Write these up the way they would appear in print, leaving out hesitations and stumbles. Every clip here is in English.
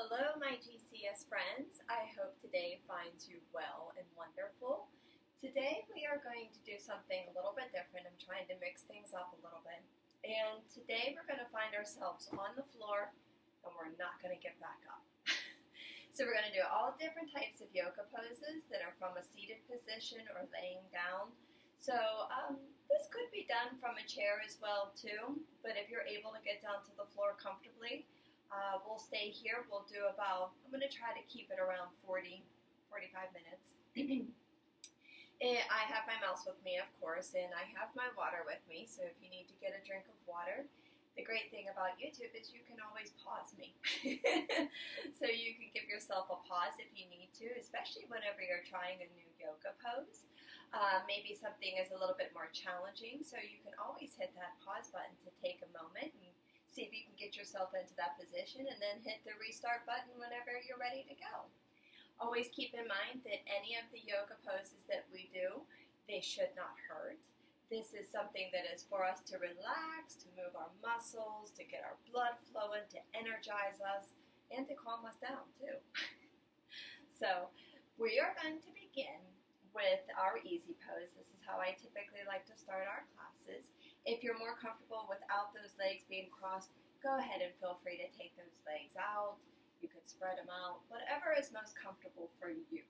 Hello, my GCS friends. I hope today finds you well and wonderful. Today we are going to do something a little bit different. I'm trying to mix things up a little bit. And today we're going to find ourselves on the floor and we're not going to get back up. So we're going to do all different types of yoga poses that are from a seated position or laying down. So this could be done from a chair as well too, but if you're able to get down to the floor comfortably, we'll stay here. We'll do I'm going to try to keep it around 45 minutes. I have my mouse with me, of course, and I have my water with me, so if you need to get a drink of water, the great thing about YouTube is you can always pause me. So you can give yourself a pause if you need to, especially whenever you're trying a new yoga pose. Maybe something is a little bit more challenging, so you can always hit that pause button to take a moment and see if you can get yourself into that position, and then hit the restart button whenever you're ready to go. Always keep in mind that any of the yoga poses that we do, they should not hurt. This is something that is for us to relax, to move our muscles, to get our blood flowing, to energize us, and to calm us down too. So we are going to begin with our easy pose. This is how I typically like to start our classes. If you're more comfortable without those legs being crossed, go ahead and feel free to take those legs out. You can spread them out, whatever is most comfortable for you.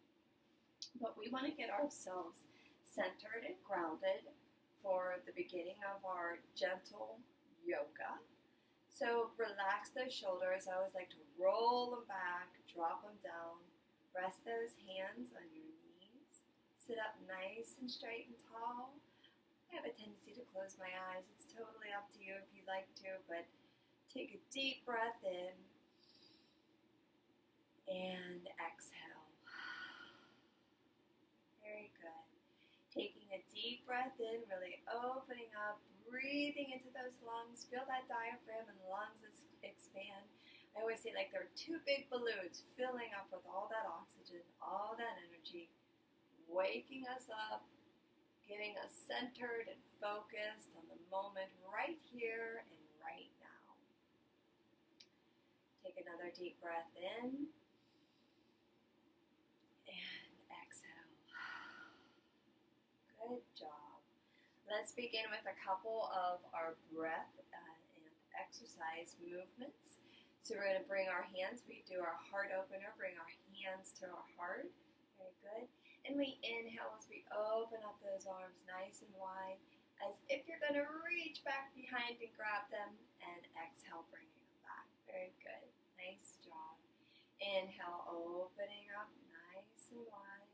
But we want to get ourselves centered and grounded for the beginning of our gentle yoga. So relax those shoulders. I always like to roll them back, drop them down, rest those hands on your knees. Sit up nice and straight and tall. I have a tendency to close my eyes. It's totally up to you if you'd like to, but take a deep breath in and exhale. Very good. Taking a deep breath in, really opening up, breathing into those lungs. Feel that diaphragm and the lungs expand. I always say like they're two big balloons filling up with all that oxygen, all that energy, waking us up, getting us centered and focused on the moment right here and right now. Take another deep breath in and exhale. Good job. Let's begin with a couple of our breath and exercise movements. So we're going to bring our hands, we do our heart opener, bring our hands to our heart. Very good. And we inhale as we open up those arms nice and wide, as if you're going to reach back behind and grab them, and exhale, bringing them back. Very good. Nice job. Inhale, opening up nice and wide,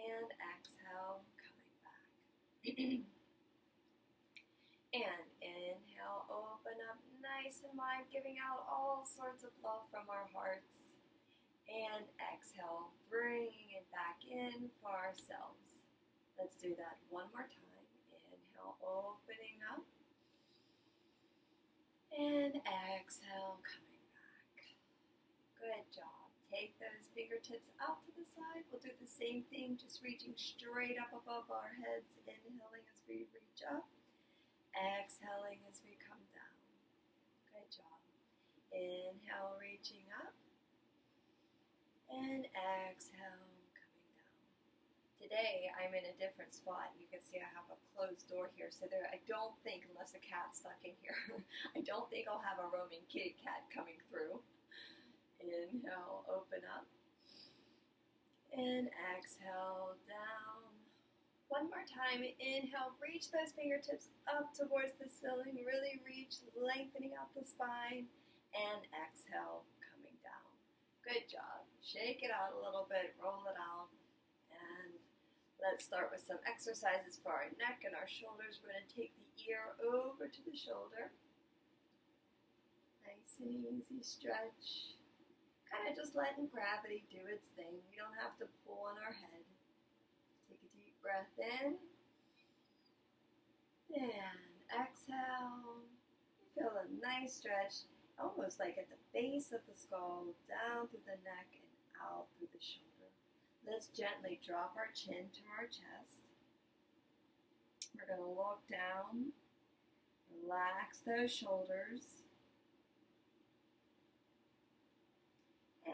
and exhale, coming back. And inhale, open up nice and wide, giving out all sorts of love from our hearts. And exhale, bringing it back in for ourselves. Let's do that one more time. Inhale, opening up. And exhale, coming back. Good job. Take those fingertips out to the side. We'll do the same thing, just reaching straight up above our heads. Inhaling as we reach up. Exhaling as we come down. Good job. Inhale, reaching up. And exhale, coming down. Today, I'm in a different spot. You can see I have a closed door here, so I don't think, unless a cat's stuck in here, I don't think I'll have a roaming kitty cat coming through. Inhale, open up. And exhale, down. One more time. Inhale, reach those fingertips up towards the ceiling. Really reach, lengthening out the spine. And exhale, coming down. Good job. Shake it out a little bit, roll it out, and let's start with some exercises for our neck and our shoulders. We're going to take the ear over to the shoulder. Nice and easy stretch. Kind of just letting gravity do its thing. We don't have to pull on our head. Take a deep breath in, and exhale. You feel a nice stretch, almost like at the base of the skull, down through the neck and out through the shoulder. Let's gently drop our chin to our chest. We're going to look down, relax those shoulders,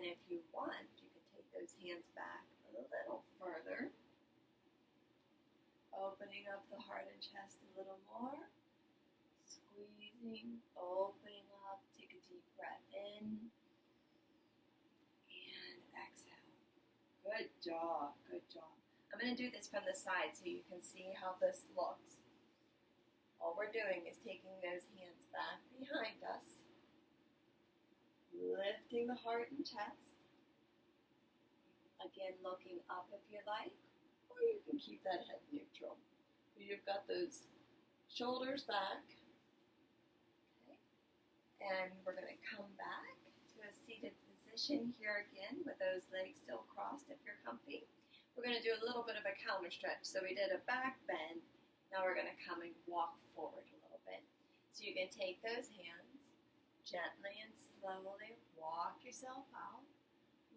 And if you want, you can take those hands back a little further, opening up the heart and chest a little more, squeezing, opening up, take a deep breath in, and exhale. Good job, good job. I'm going to do this from the side so you can see how this looks. All we're doing is taking those hands back behind us, lifting the heart and chest. Again, looking up if you like, or you can keep that head neutral. You've got those shoulders back. Okay. And we're going to come back to a seated position here again with those legs still crossed if you're comfy. We're going to do a little bit of a counter stretch. So we did a back bend. Now we're going to come and walk forward a little bit. So you can take those hands, gently and slowly walk yourself out.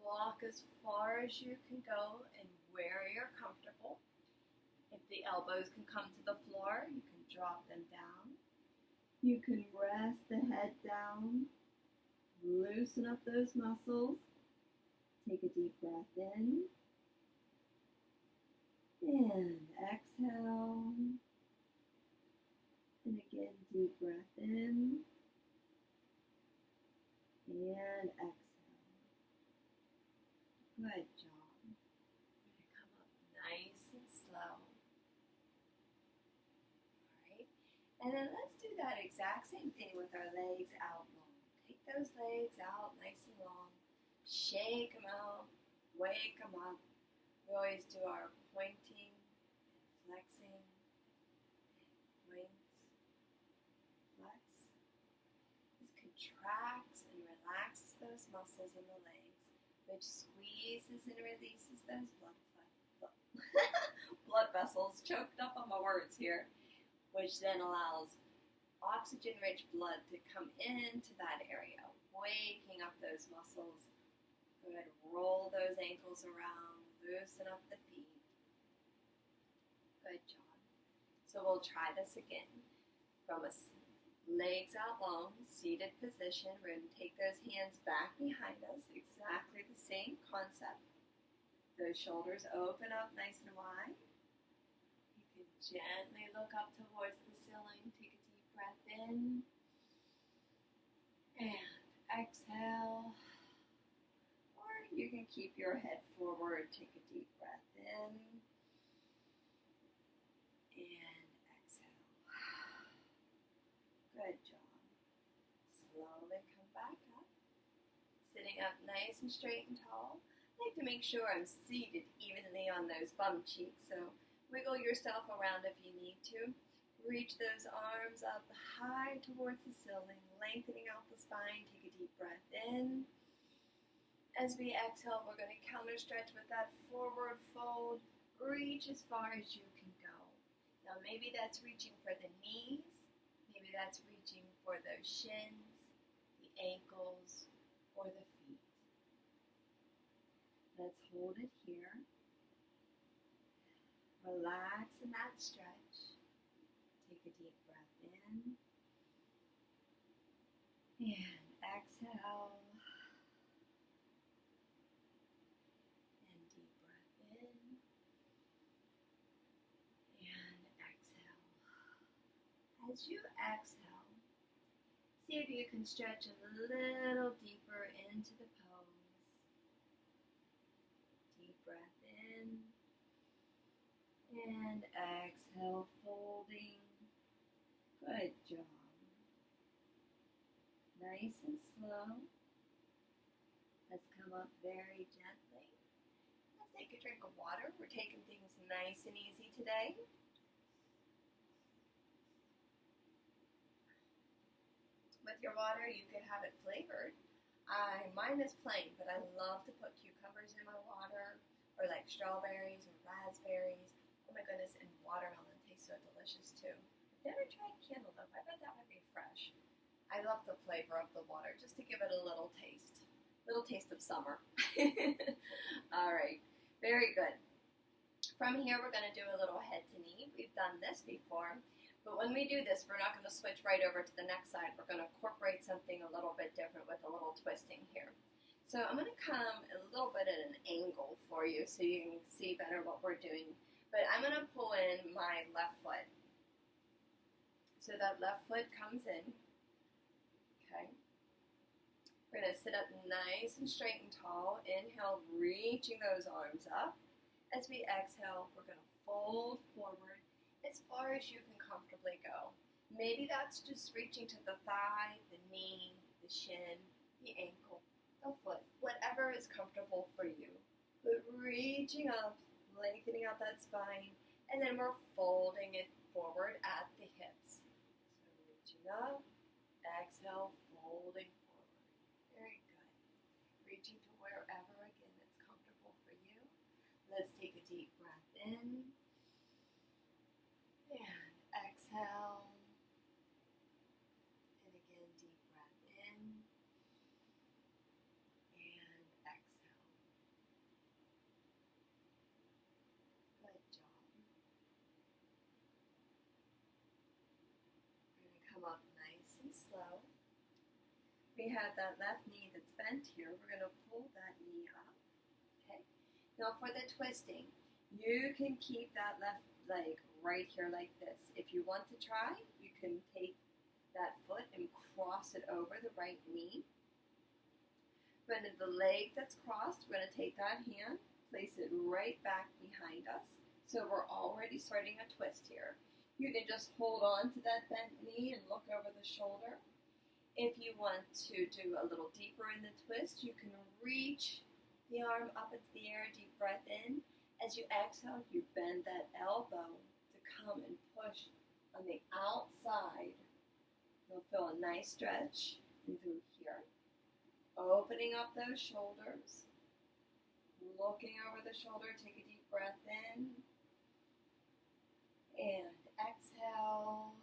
Walk as far as you can go and where you're comfortable. If the elbows can come to the floor, you can drop them down. You can rest the head down. Loosen up those muscles. Take a deep breath in. And exhale. And again, deep breath in. And exhale. Good job. We're going to come up nice and slow. Alright. And then let's do that exact same thing with our legs out long. Take those legs out nice and long. Shake them out. Wake them up. We always do our pointing and flexing. Point, flex. This contracts and relaxes those muscles in the legs, which squeezes and releases those blood vessels. Choked up on my words here, which then allows oxygen-rich blood to come into that area, waking up those muscles. Good. Roll those ankles around. Loosen up the feet. Good job. So we'll try this again. From a legs out long, seated position, we're going to take those hands back behind us. Exactly the same concept. Those shoulders open up nice and wide. You can gently look up towards the ceiling. Take a deep breath in. And exhale. You can keep your head forward, take a deep breath in, and exhale. Good job. Slowly come back up. Sitting up nice and straight and tall. I like to make sure I'm seated evenly on those bum cheeks, so wiggle yourself around if you need to. Reach those arms up high towards the ceiling, lengthening out the spine. Take a deep breath in. As we exhale, we're going to counter stretch with that forward fold. Reach as far as you can go. Now maybe that's reaching for the knees. Maybe that's reaching for those shins, the ankles, or the feet. Let's hold it here. Relax in that stretch. Take a deep breath in. And exhale. As you exhale, see if you can stretch a little deeper into the pose. Deep breath in and exhale, folding. Good job. Nice and slow. Let's come up very gently. Let's take a drink of water. We're taking things nice and easy today. With your water, you could have it flavored. Mine is plain, but I love to put cucumbers in my water, or like strawberries or raspberries. Oh my goodness, and watermelon tastes so delicious too. I've never tried cantaloupe. I bet that would be fresh. I love the flavor of the water, just to give it a little taste of summer. All right, very good. From here, we're going to do a little head to knee. We've done this before. But when we do this, we're not going to switch right over to the next side. We're going to incorporate something a little bit different with a little twisting here. So I'm going to come a little bit at an angle for you so you can see better what we're doing. But I'm going to pull in my left foot. So that left foot comes in. Okay. We're going to sit up nice and straight and tall. Inhale, reaching those arms up. As we exhale, we're going to fold forward as far as you can comfortably go. Maybe that's just reaching to the thigh, the knee, the shin, the ankle, the foot, whatever is comfortable for you. But reaching up, lengthening out that spine, and then we're folding it forward at the hips. So reaching up, exhale, folding forward. Very good. Reaching to wherever, again, it's comfortable for you. Let's take a deep breath in, and exhale. Up nice and slow. We have that left knee that's bent here. We're going to pull that knee up. Okay. Now for the twisting, you can keep that left leg right here like this. If you want to try, you can take that foot and cross it over the right knee. But the leg that's crossed, we're going to take that hand, place it right back behind us. So we're already starting a twist here. You can just hold on to that bent knee and look over the shoulder. If you want to do a little deeper in the twist, you can reach the arm up into the air, deep breath in. As you exhale, you bend that elbow to come and push on the outside. You'll feel a nice stretch in through here. Opening up those shoulders. Looking over the shoulder, take a deep breath in. And exhale,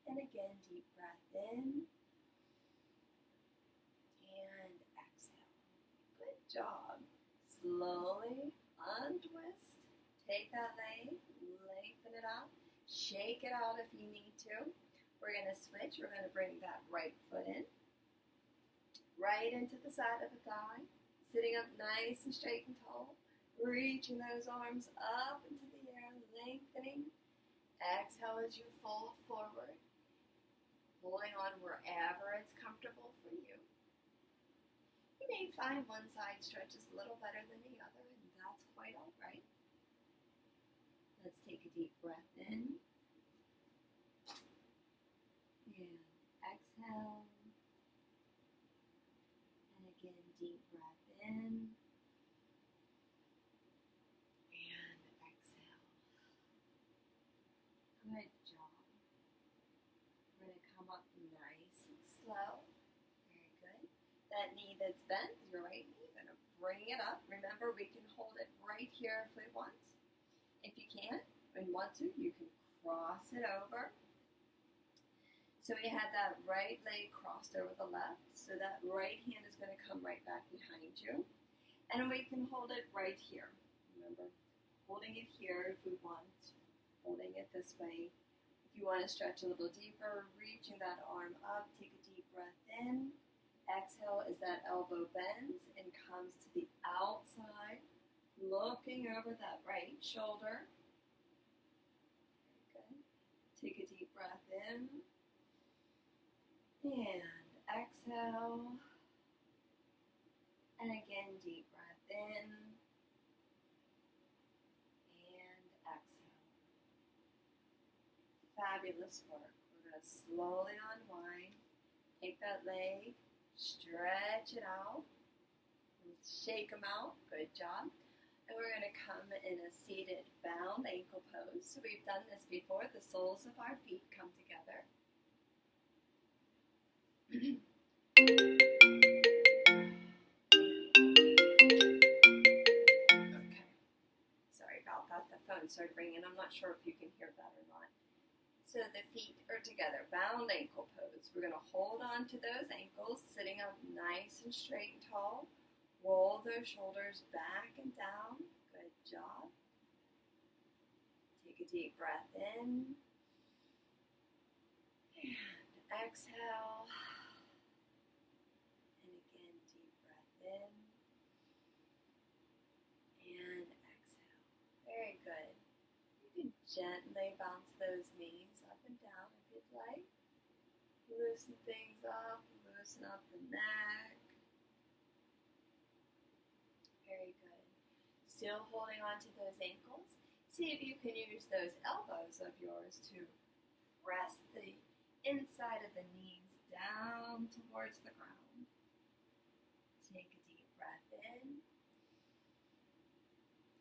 and again, deep breath in, and exhale. Good job. Slowly untwist, take that leg, lengthen it out, shake it out if you need to. We're going to switch. We're going to bring that right foot in, right into the side of the thigh, sitting up nice and straight and tall, reaching those arms up into the air, lengthening. Exhale as you fold forward, holding on wherever it's comfortable for you. You may find one side stretches a little better than the other, and that's quite all right. Let's take a deep breath in, and exhale, and again, deep breath in, good job. We're going to come up nice and slow. Very good. That knee that's bent, your right knee, going to bring it up. Remember, we can hold it right here if we want. If you can't and want to, you can cross it over. So we had that right leg crossed over the left. So that right hand is going to come right back behind you. And we can hold it right here. Remember, holding it here if we want. Holding it this way. If you want to stretch a little deeper, reaching that arm up, take a deep breath in. Exhale as that elbow bends and comes to the outside, looking over that right shoulder. Very good. Take a deep breath in. And exhale. And again, deep breath in. Fabulous work. We're going to slowly unwind. Take that leg, stretch it out, and shake them out. Good job. And we're going to come in a seated bound ankle pose. So we've done this before. The soles of our feet come together. Okay. Sorry about that. The phone started ringing. I'm not sure if you can hear that or not. So the feet are together, bound ankle pose. We're going to hold on to those ankles, sitting up nice and straight and tall. Roll those shoulders back and down. Good job. Take a deep breath in. And exhale. And again, deep gently bounce those knees up and down if you'd like. Loosen things up, loosen up the neck. Very good. Still holding on to those ankles. See if you can use those elbows of yours to press the inside of the knees down towards the ground. Take a deep breath in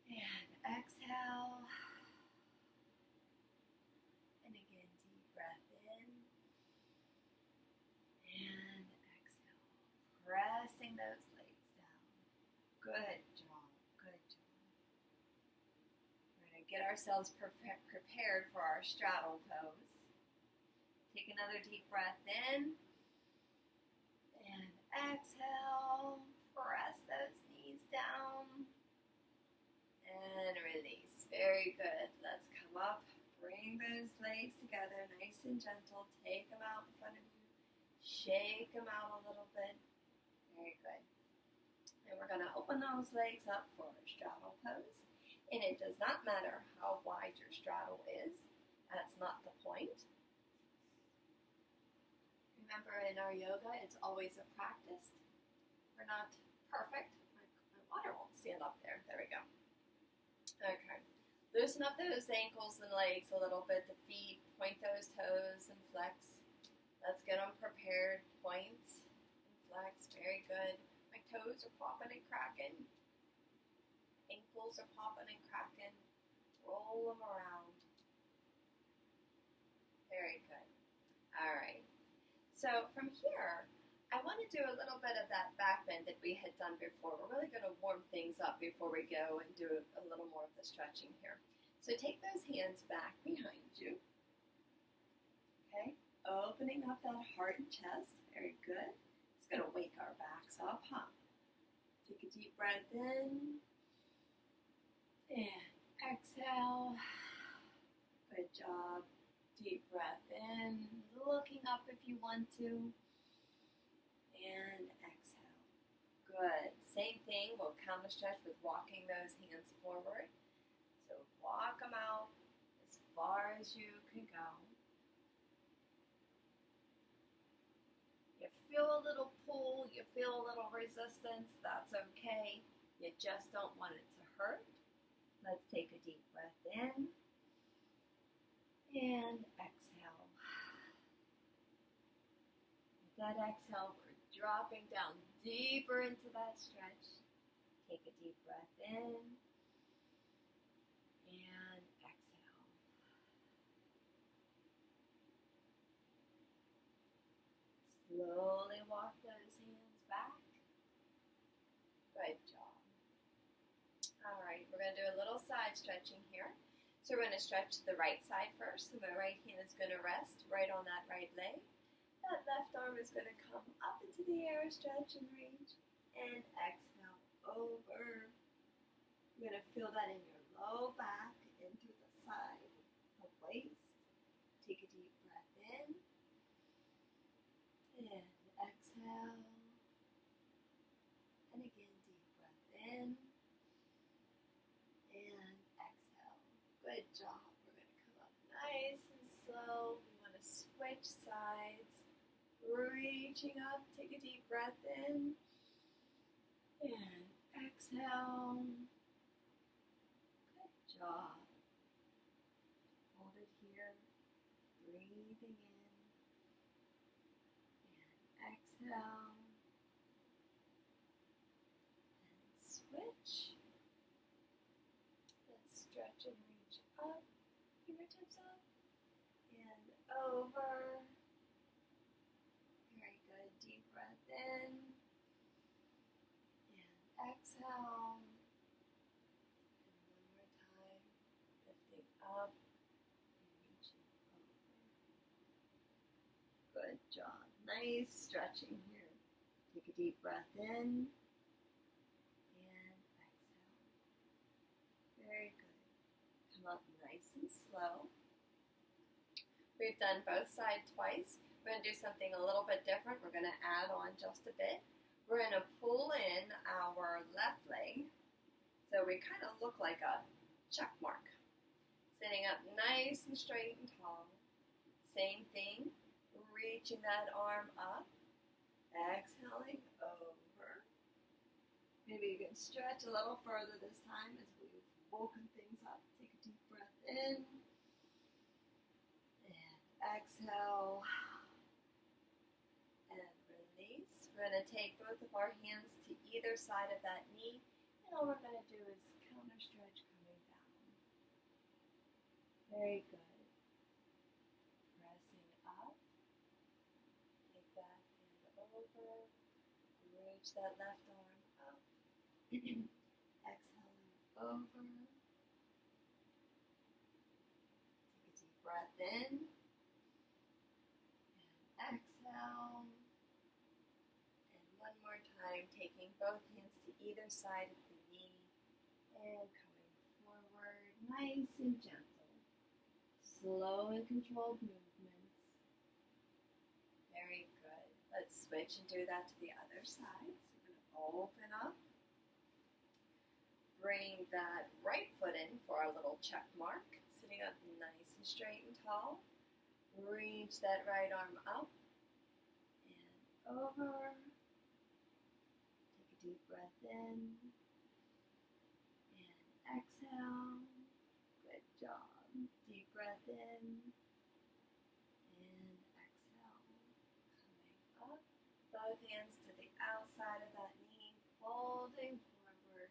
and exhale. And again, deep breath in and exhale. Pressing those legs down. Good job, good job. We're going to get ourselves prepared for our straddle pose. Take another deep breath in and exhale. Press those knees down and release. Very good. Let's come up. Bring those legs together nice and gentle. Take them out in front of you. Shake them out a little bit. Very good. And we're going to open those legs up for a straddle pose. And it does not matter how wide your straddle is. That's not the point. Remember, in our yoga, it's always a practice. We're not perfect. My water won't stand up there. There we go. Okay. Loosen up those ankles and legs a little bit. The feet, point those toes and flex. Let's get them prepared. Point and flex. Very good. My toes are popping and cracking. Ankles are popping and cracking. Roll them around. Very good. All right. So from here, I want to do a little bit of that back bend that we had done before. We're really going to warm things up before we go and do a little more of the stretching here. So take those hands back behind you. Okay, opening up that heart and chest. Very good. It's going to wake our backs up, huh? Take a deep breath in and exhale. Good job. Deep breath in, looking up if you want to, and exhale. Good. Same thing, we'll counter stretch with walking those hands forward. So walk them out as far as you can go. You feel a little pull, you feel a little resistance, that's okay. You just don't want it to hurt. Let's take a deep breath in. And exhale. With that exhale, we're dropping down deeper into that stretch. Take a deep breath in and exhale. Slowly walk those hands back. Good job. All right, we're going to do a little side stretching here. So we're going to stretch the right side first. So my right hand is going to rest right on that right leg. That left arm is going to come up into the air, stretch and reach, and exhale over. You're going to feel that in your low back, into the side of waist. Take a deep breath in, and exhale. And again, deep breath in. Good job. We're going to come up nice and slow. We want to switch sides. Reaching up. Take a deep breath in. And exhale. Good job. Hold it here. Breathing in. And exhale. And switch. Let's stretch and reach up, fingertips up, and over. Very good. Deep breath in, and exhale. And one more time, lifting up and reaching over. Good job. Nice stretching here. Take a deep breath in, and exhale. Very good. Up nice and slow. We've done both sides twice. We're going to do something a little bit different. We're going to add on just a bit. We're going to pull in our left leg so we kind of look like a check mark. So Sitting up nice and straight and tall. Same thing, reaching that arm up, exhaling over. Maybe you can stretch a little further this time as we've woken things up. Take a deep breath in and exhale and release. We're going to take both of our hands to either side of that knee, and all we're going to do is counter stretch coming down. Very good. Pressing up. Take that hand over. Reach that left arm up. Exhaling over. Take a deep breath in. And exhale. And one more time, taking both hands to either side of the knee. And coming forward, nice and gentle. Slow and controlled movements. Very good. Let's switch and do that to the other side. So we're going to open up. Bring that right foot in for our little check mark. Sitting up nice and straight and tall. Reach that right arm up and over. Take a deep breath in and exhale. Good job. Deep breath in and exhale. Coming up. Both hands to the outside of that knee, folding forward.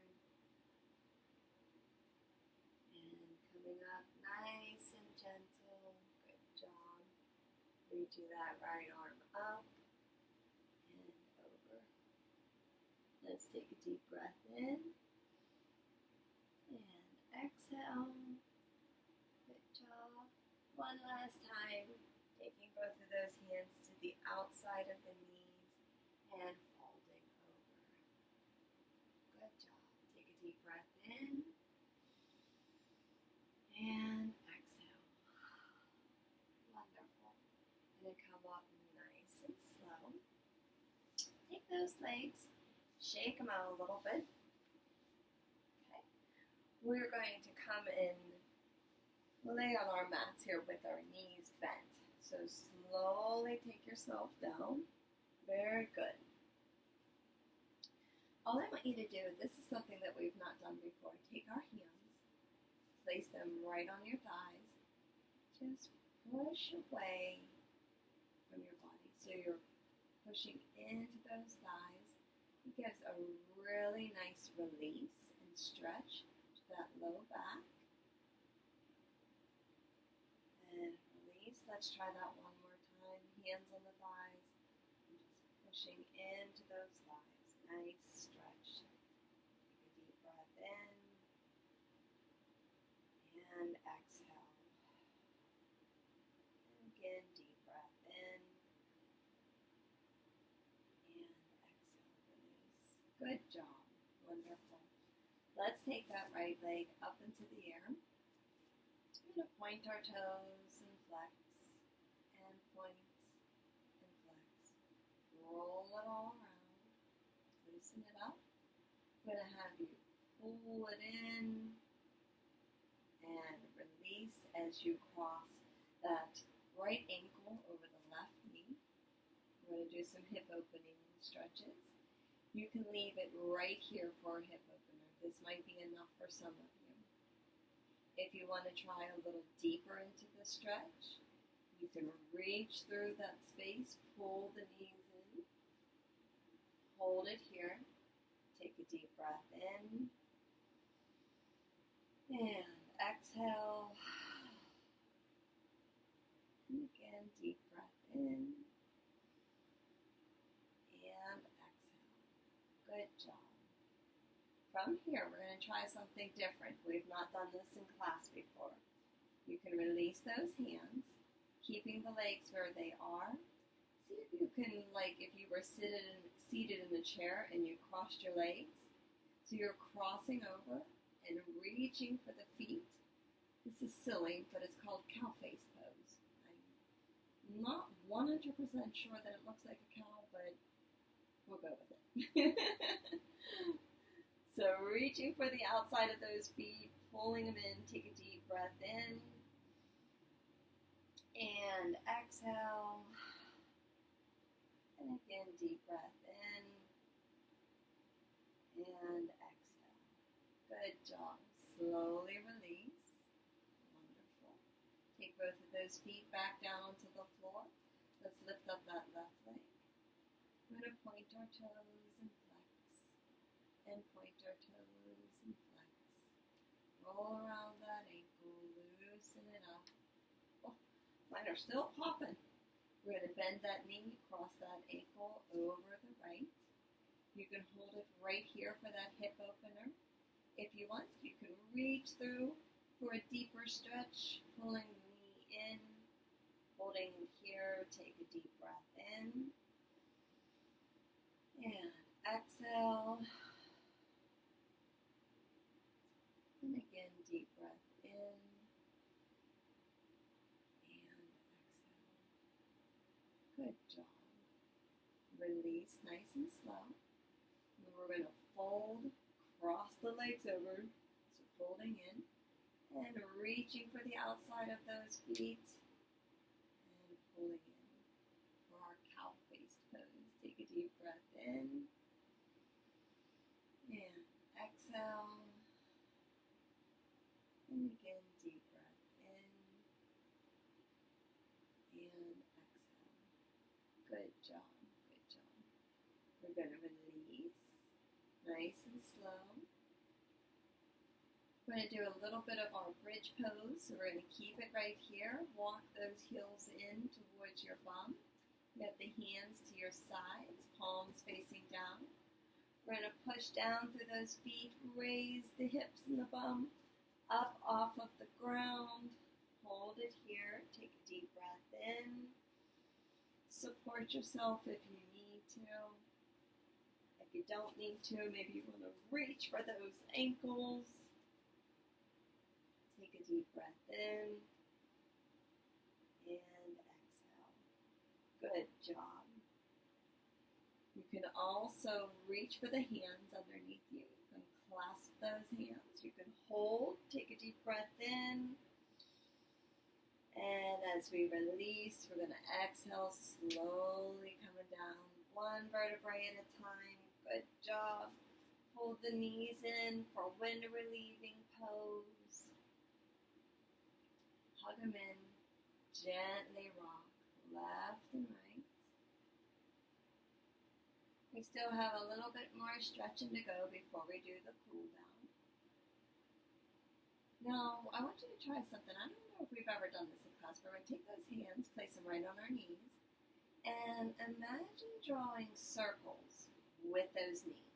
And coming up nice and gentle. Good job. Reaching that right arm up and over. Let's take a deep breath in and exhale. Good job. One last time. Taking both of those hands to the outside of the knees and folding over. Good job. Take a deep breath in and exhale. Wonderful. And then come up nice and slow. Take those legs, shake them out a little bit. Okay. We're going to come in, lay on our mats here with our knees bent. So slowly take yourself down. Very good. All I want you to do, this is something that we've not done before. Take our hands, place them right on your thighs. Just push away from your body. So you're pushing into those thighs. It gives a really nice release and stretch to that low back. And release. Let's try that one more time. Hands on the thighs. And just pushing into those thighs. Nice stretch. Take a deep breath in. And exhale. And again, deep breath in. And exhale, release. Good job. Wonderful. Let's take that right leg up into the air. We're going to point our toes and flex, and point and flex. Roll it all around. Loosen it up. I'm going to have you pull it in and release as you cross that right ankle over the left knee. We're going to do some hip opening stretches. You can leave it right here for a hip opener. This might be enough for some of you. If you want to try a little deeper into the stretch, you can reach through that space, pull the knees in, hold it here, take a deep breath in, and exhale. And again, deep breath in, and exhale. Good job. From here, we're going to try something different. We've not done this in class before. You can release those hands, keeping the legs where they are. See if you can, like if you were seated in a chair and you crossed your legs. So you're crossing over and reaching for the feet. This is silly, but it's called cow face pose. I'm not 100% sure that it looks like a cow, but we'll go with it. So reaching for the outside of those feet, pulling them in, take a deep breath in and exhale. And again, deep breath in and exhale. Good job. Slowly release. Wonderful. Take both of those feet back down onto the floor. Let's lift up that left leg. We're going to point our toes and flex. And point our toes and flex. Roll around that ankle. Loosen it up. Oh, mine are still popping. We're going to bend that knee, cross that ankle over the right. You can hold it right here for that hip opener. If you want, you can reach through for a deeper stretch, pulling the knee in, holding here, take a deep breath in, and exhale, and again, deep breath in, and exhale. Good job. Release nice and slow. And we're going to fold, cross the legs over, so folding in, and reaching for the outside of those feet, and pulling in for our cow face pose. Take a deep breath in, and exhale, and again, deep breath in, and exhale. Good job, good job. We're going to release, nice and slow. We're going to do a little bit of our bridge pose, so we're going to keep it right here. Walk those heels in towards your bum. Get the hands to your sides, palms facing down. We're going to push down through those feet, raise the hips and the bum up off of the ground. Hold it here. Take a deep breath in. Support yourself if you need to. If you don't need to, maybe you want to reach for those ankles. Take a deep breath in and exhale. Good job. You can also reach for the hands underneath you. You can clasp those hands. You can hold. Take a deep breath in. And as we release, we're going to exhale, slowly coming down one vertebrae at a time. Good job. Hold the knees in for wind relieving pose. Hug them in. Gently rock left and right. We still have a little bit more stretching to go before we do the cool down. Now, I want you to try something. I don't know if we've ever done this in class, but we're going to take those hands, place them right on our knees, and imagine drawing circles with those knees.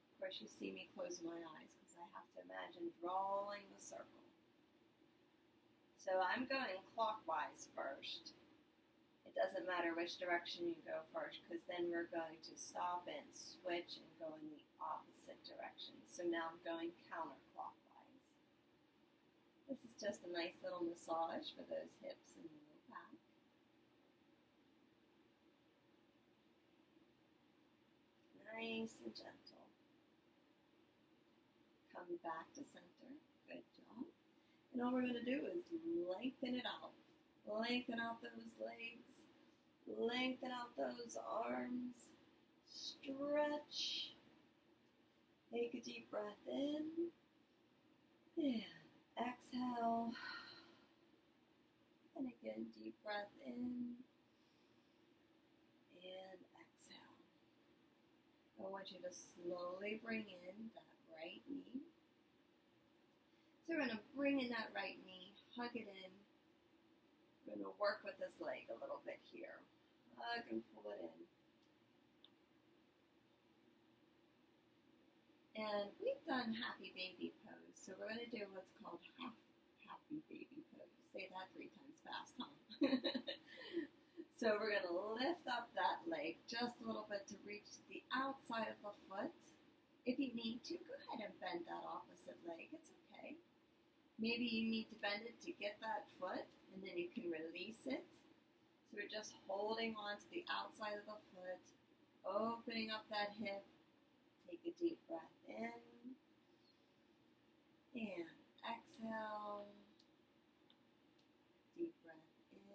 Of course, you see me close my eyes because I have to imagine drawing the circle. So I'm going clockwise first. It doesn't matter which direction you go first, because then we're going to stop and switch and go in the opposite direction. So now I'm going counterclockwise. This is just a nice little massage for those hips and low back. Nice and gentle. Come back to center. Good job. And all we're going to do is lengthen it out. Lengthen out those legs. Lengthen out those arms. Stretch. Take a deep breath in. And exhale. And again, deep breath in. And exhale. I want you to slowly bring in that right knee. So we're going to bring in that right knee, hug it in. We're going to work with this leg a little bit here. Hug and pull it in. And we've done happy baby pose, so we're going to do what's called happy baby pose. Say that 3 times fast, huh? So we're going to lift up that leg just a little bit to reach the outside of the foot. If you need to, go ahead and bend that opposite leg. It's okay. Maybe you need to bend it to get that foot, and then you can release it. So we're just holding on to the outside of the foot, opening up that hip. Take a deep breath in, and exhale. Deep breath in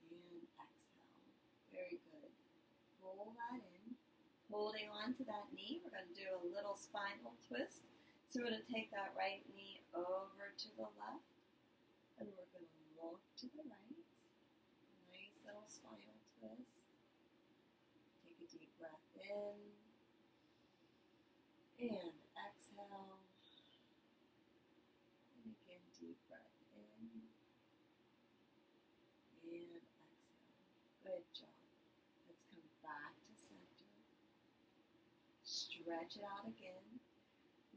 and exhale. Very good. Pull that in. Holding on to that knee, we're going to do a little spinal twist. So we're going to take that right knee over to the left, and we're going to look to the right. Nice little spinal twist. Take a deep breath in and exhale. And again, deep breath in and exhale. Good job. Let's come back to center. Stretch it out again.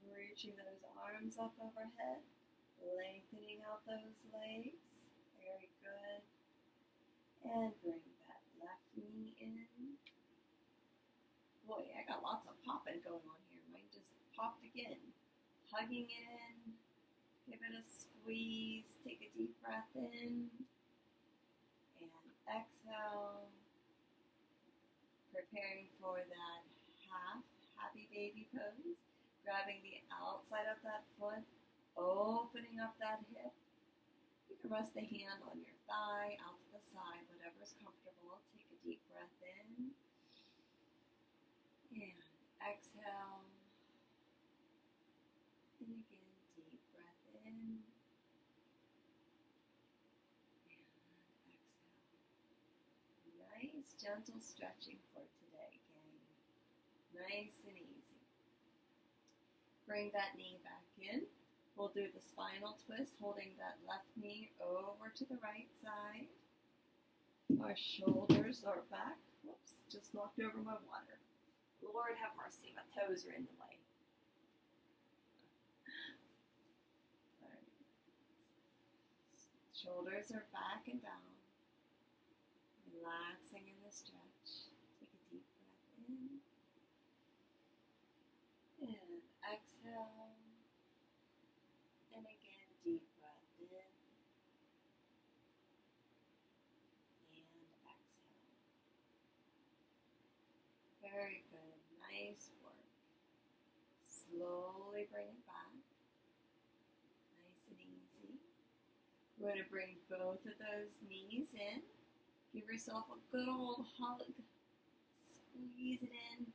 Reaching those arms up overhead. Lengthening out those legs. Very good. And bring that left knee in. Boy, I got lots of popping going on here. Mine just popped again. Hugging in. Give it a squeeze. Take a deep breath in. And exhale. Preparing for that half happy baby pose. Grabbing the outside of that foot. Opening up that hip. You can rest the hand on your thigh, out to the side, whatever's comfortable. Take a deep breath in. And exhale. And again, deep breath in. And exhale. Nice, gentle stretching for today, gang. Nice and easy. Bring that knee back in. We'll do the spinal twist, holding that left knee over to the right side. Our shoulders are back. Whoops, just knocked over my water. Lord have mercy, my toes are in the way. Right. Shoulders are back and down. Relaxing in the stretch. Take a deep breath in. And exhale. And again, deep breath in. And exhale. Very good. Nice work. Slowly bring it back. Nice and easy. We're going to bring both of those knees in. Give yourself a good old hug. Squeeze it in.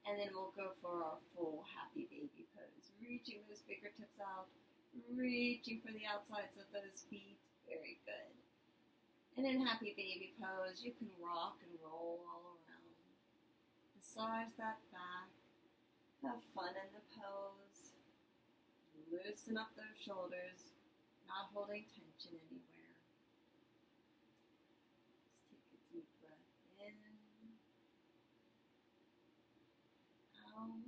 And then we'll go for our full happy baby pose. Reaching those fingertips out. Reaching for the outsides of those feet. Very good. And in happy baby pose, you can rock and roll all around. Massage that back. Have fun in the pose. Loosen up those shoulders. Not holding tension anywhere. Just take a deep breath in. Out.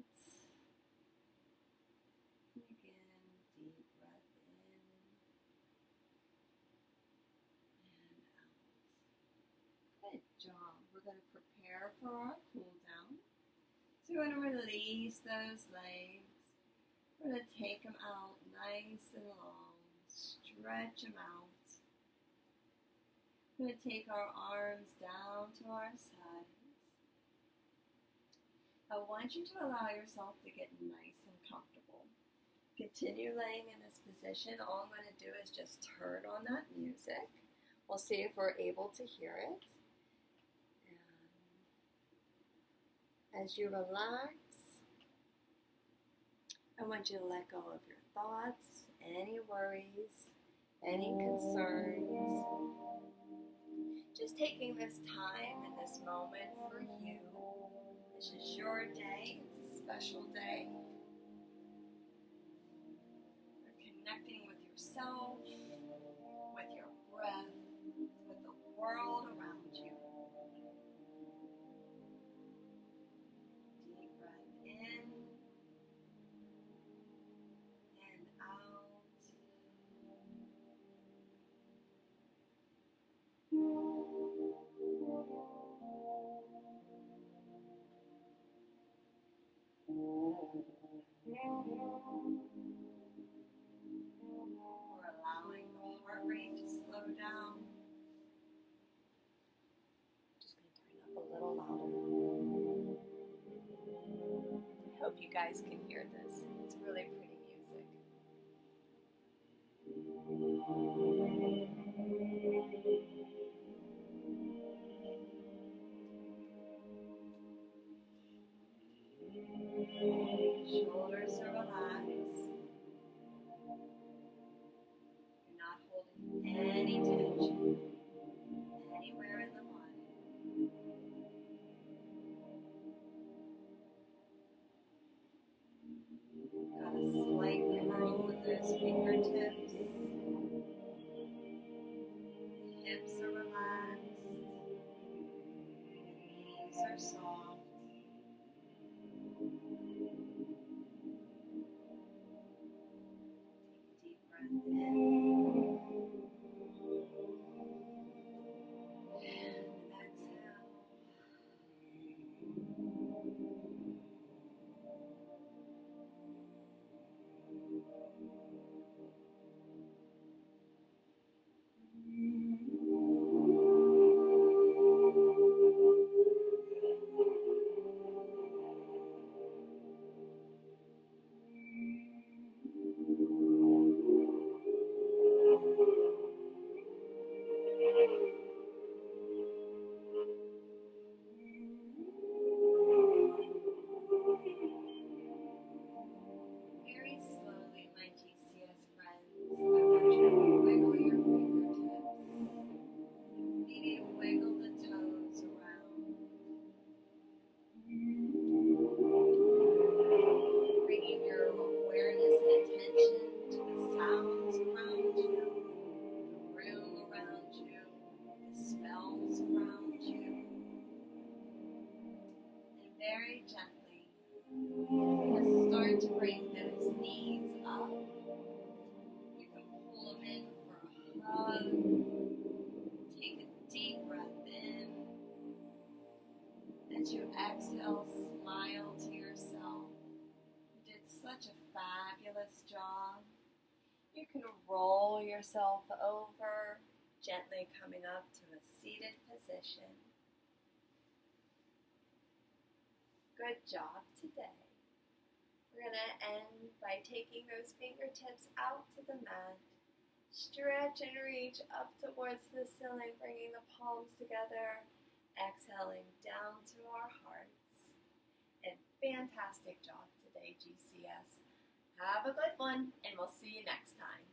And again, deep breath in and out. Good job. We're going to prepare for our cool down. So we're going to release those legs. We're going to take them out nice and long. Stretch them out. We're going to take our arms down to our sides. I want you to allow yourself to get nice and comfortable. Continue laying in this position. All I'm going to do is just turn on that music. We'll see if we're able to hear it. And as you relax, I want you to let go of your thoughts, any worries, any concerns. Just taking this time and this moment for you. This is your day. It's a special day. You're connecting with yourself, with your breath, with the world around you. Deep breath in and out. We're allowing the heart rate to slow down. Just going to turn up a little louder. I hope you guys can hear this. It's really pretty music. Shoulders are relaxed. You're not holding any tension anywhere in the body. Got a slight curl with those fingertips. Hips are relaxed. Knees are soft. Take a deep breath in. And exhale. Very slowly, my GCS friends, I want you to wiggle your fingertips. Maybe wiggle the toes around. Bringing your awareness and attention to the sounds around you, the room around you, the smells around you. And very gently, let's start to bring those knees up. You can pull them in for a hug. Take a deep breath in. As you exhale, smile to yourself. You did such a fabulous job. You can roll yourself over, gently coming up to a seated position. Good job today. We're going to end by taking those fingertips out to the mat. Stretch and reach up towards the ceiling, bringing the palms together. Exhaling down to our hearts. And fantastic job today, GCS. Have a good one, and we'll see you next time.